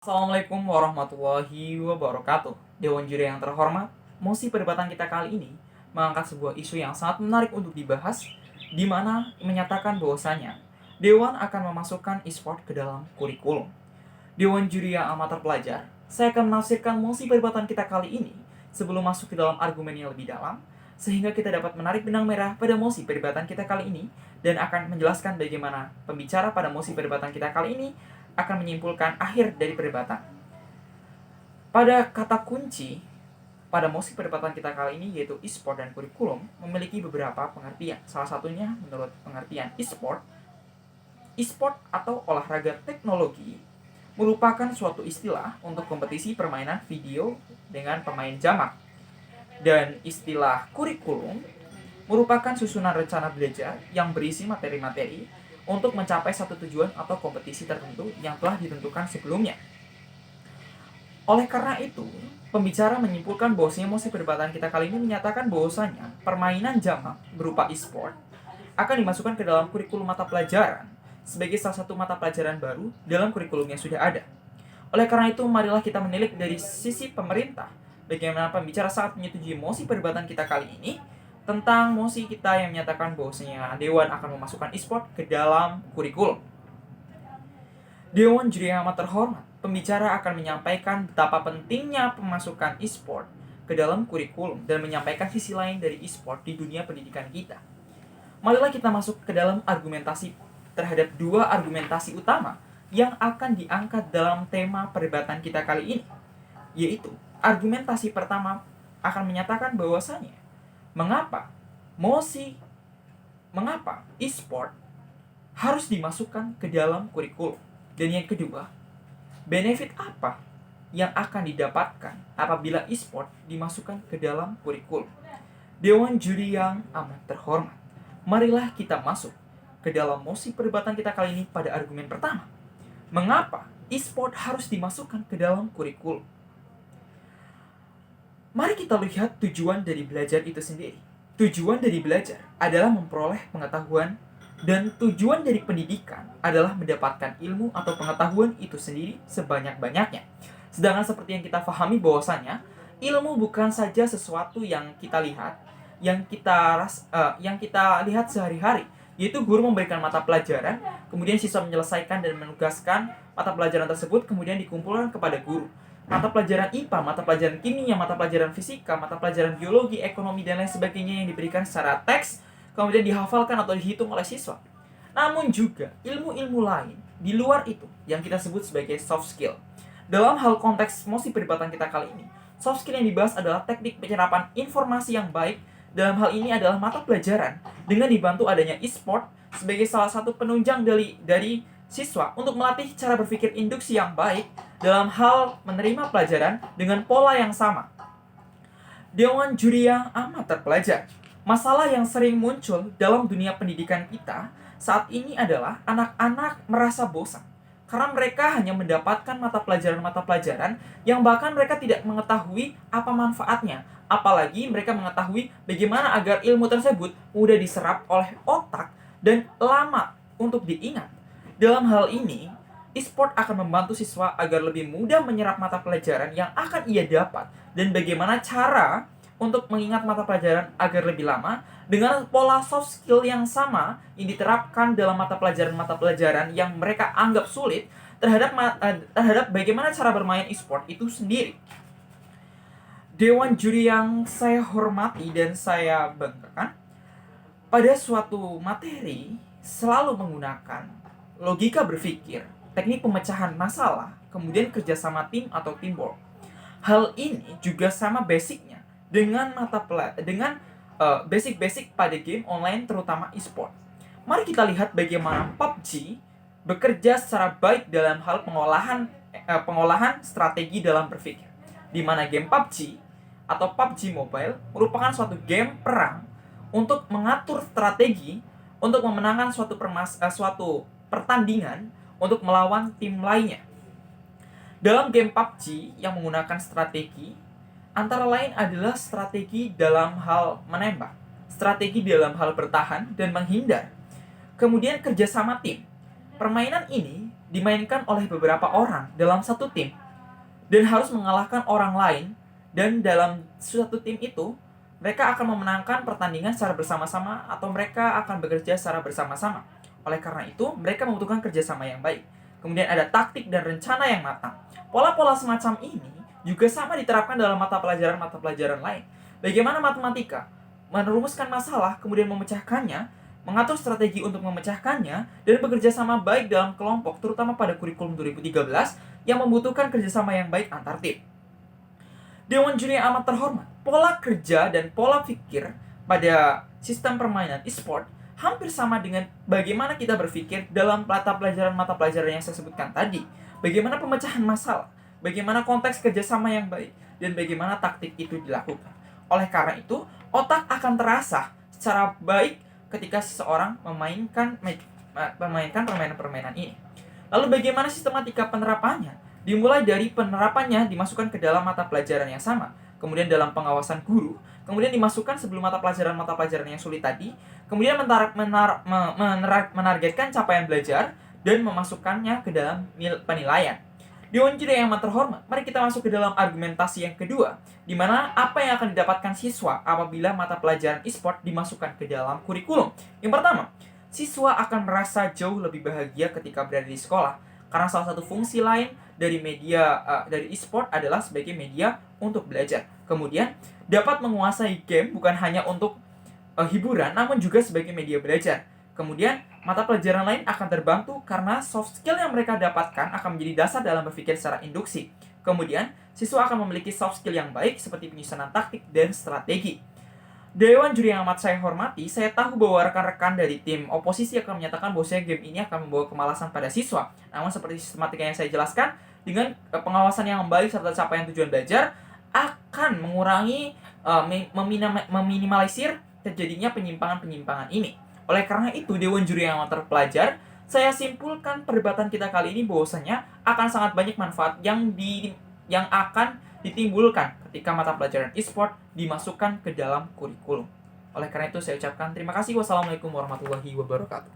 Assalamualaikum warahmatullahi wabarakatuh. Dewan juri yang terhormat, mosi perdebatan kita kali ini mengangkat sebuah isu yang sangat menarik untuk dibahas, di mana menyatakan bahwasanya Dewan akan memasukkan e-sport ke dalam kurikulum. Dewan juri yang amat terpelajar, saya akan menafsirkan mosi perdebatan kita kali ini sebelum masuk ke dalam argumen yang lebih dalam, sehingga kita dapat menarik benang merah pada mosi perdebatan kita kali ini dan akan menjelaskan bagaimana pembicara pada mosi perdebatan kita kali ini akan menyimpulkan akhir dari perdebatan. Pada kata kunci pada mosi perdebatan kita kali ini yaitu e-sport dan kurikulum memiliki beberapa pengertian. Salah satunya menurut pengertian e-sport atau olahraga teknologi merupakan suatu istilah untuk kompetisi permainan video dengan pemain jamak. Dan istilah kurikulum merupakan susunan rencana belajar yang berisi materi-materi untuk mencapai satu tujuan atau kompetisi tertentu yang telah ditentukan sebelumnya. Oleh karena itu, pembicara menyimpulkan bahwasanya mosi perdebatan kita kali ini menyatakan bahwasanya permainan jamak berupa e-sport akan dimasukkan ke dalam kurikulum mata pelajaran sebagai salah satu mata pelajaran baru dalam kurikulum yang sudah ada. Oleh karena itu, marilah kita menilik dari sisi pemerintah bagaimana pembicara sangat menyetujui mosi perdebatan kita kali ini tentang mosi kita yang menyatakan bahwasanya Dewan akan memasukkan e-sport ke dalam kurikulum. Dewan juri yang amat terhormat, pembicara akan menyampaikan betapa pentingnya pemasukan e-sport ke dalam kurikulum dan menyampaikan sisi lain dari e-sport di dunia pendidikan kita. Marilah kita masuk ke dalam argumentasi terhadap dua argumentasi utama yang akan diangkat dalam tema perdebatan kita kali ini, yaitu argumentasi pertama akan menyatakan bahwasanya mengapa e-sport harus dimasukkan ke dalam kurikulum. Dan yang kedua, benefit apa yang akan didapatkan apabila e-sport dimasukkan ke dalam kurikulum. Dewan juri yang amat terhormat, marilah kita masuk ke dalam mosi perdebatan kita kali ini pada argumen pertama. Mengapa e-sport harus dimasukkan ke dalam kurikulum? Mari kita lihat tujuan dari belajar itu sendiri. Tujuan dari belajar adalah memperoleh pengetahuan dan tujuan dari pendidikan adalah mendapatkan ilmu atau pengetahuan itu sendiri sebanyak-banyaknya. Sedangkan seperti yang kita pahami bahwasanya ilmu bukan saja sesuatu yang kita lihat, yang kita lihat sehari-hari, yaitu guru memberikan mata pelajaran, kemudian siswa menyelesaikan dan menugaskan mata pelajaran tersebut, kemudian dikumpulkan kepada guru. Mata pelajaran IPA, mata pelajaran kimia, mata pelajaran fisika, mata pelajaran biologi, ekonomi, dan lain sebagainya yang diberikan secara teks, kemudian dihafalkan atau dihitung oleh siswa. Namun juga ilmu-ilmu lain di luar itu yang kita sebut sebagai soft skill. Dalam hal konteks mosi perdebatan kita kali ini, soft skill yang dibahas adalah teknik penyerapan informasi yang baik. Dalam hal ini adalah mata pelajaran dengan dibantu adanya e-sport sebagai salah satu penunjang dari siswa untuk melatih cara berpikir induksi yang baik dalam hal menerima pelajaran dengan pola yang sama. Dewan juri yang amat terpelajar, masalah yang sering muncul dalam dunia pendidikan kita saat ini adalah anak-anak merasa bosan karena mereka hanya mendapatkan mata pelajaran yang bahkan mereka tidak mengetahui apa manfaatnya. Apalagi mereka mengetahui bagaimana agar ilmu tersebut mudah diserap oleh otak dan lama untuk diingat. Dalam hal ini, e-sport akan membantu siswa agar lebih mudah menyerap mata pelajaran yang akan ia dapat dan bagaimana cara untuk mengingat mata pelajaran agar lebih lama dengan pola soft skill yang sama yang diterapkan dalam mata pelajaran yang mereka anggap sulit terhadap bagaimana cara bermain e-sport itu sendiri. Dewan juri yang saya hormati dan saya banggakan, pada suatu materi selalu menggunakan logika berpikir, teknik pemecahan masalah, kemudian kerjasama tim atau teamwork. Hal ini juga sama basicnya dengan basic-basic pada game online terutama e-sport. Mari kita lihat bagaimana PUBG bekerja secara baik dalam hal pengolahan strategi dalam berpikir. Di mana game PUBG atau PUBG Mobile merupakan suatu game perang untuk mengatur strategi untuk memenangkan suatu pertandingan untuk melawan tim lainnya. Dalam game PUBG yang menggunakan strategi, antara lain adalah strategi dalam hal menembak, strategi dalam hal bertahan dan menghindar, kemudian kerjasama tim. Permainan ini dimainkan oleh beberapa orang dalam satu tim dan harus mengalahkan orang lain, dan dalam suatu tim itu mereka akan memenangkan pertandingan secara bersama-sama atau mereka akan bekerja secara bersama-sama. Oleh karena itu, mereka membutuhkan kerjasama yang baik. Kemudian ada taktik dan rencana yang matang. Pola-pola semacam ini juga sama diterapkan dalam mata pelajaran lain. Bagaimana matematika merumuskan masalah, kemudian memecahkannya, mengatur strategi untuk memecahkannya, dan bekerja sama baik dalam kelompok, terutama pada kurikulum 2013 yang membutuhkan kerjasama yang baik antar tim. Dewan juri yang amat terhormat, pola kerja dan pola pikir pada sistem permainan e-sport hampir sama dengan bagaimana kita berpikir dalam mata pelajaran yang saya sebutkan tadi. Bagaimana pemecahan masalah, bagaimana konteks kerjasama yang baik, dan bagaimana taktik itu dilakukan. Oleh karena itu, otak akan terasa secara baik ketika seseorang memainkan permainan-permainan ini. Lalu bagaimana sistematika penerapannya? Dimulai dari penerapannya dimasukkan ke dalam mata pelajaran yang sama, kemudian dalam pengawasan guru, kemudian dimasukkan sebelum mata pelajaran yang sulit tadi, kemudian menargetkan capaian belajar, dan memasukkannya ke dalam penilaian. Dewan juri yang amat terhormat, mari kita masuk ke dalam argumentasi yang kedua, di mana apa yang akan didapatkan siswa apabila mata pelajaran e-sport dimasukkan ke dalam kurikulum. Yang pertama, siswa akan merasa jauh lebih bahagia ketika berada di sekolah, karena salah satu fungsi lain dari dari e-sport adalah sebagai media untuk belajar. Kemudian dapat menguasai game bukan hanya untuk hiburan, namun juga sebagai media belajar. Kemudian mata pelajaran lain akan terbantu karena soft skill yang mereka dapatkan akan menjadi dasar dalam berpikir secara induksi. Kemudian siswa akan memiliki soft skill yang baik seperti penyusunan taktik dan strategi. Dewan juri yang amat saya hormati, saya tahu bahwa rekan-rekan dari tim oposisi akan menyatakan bahwa game ini akan membawa kemalasan pada siswa. Namun seperti sistematika yang saya jelaskan, dengan pengawasan yang baik serta capaian tujuan belajar akan mengurangi, meminimalisir terjadinya penyimpangan-penyimpangan ini. Oleh karena itu, Dewan juri yang amat terpelajar, saya simpulkan perdebatan kita kali ini bahwasanya akan sangat banyak manfaat yang akan ditimbulkan ketika mata pelajaran e-sport dimasukkan ke dalam kurikulum. Oleh karena itu saya ucapkan terima kasih. Wassalamualaikum warahmatullahi wabarakatuh.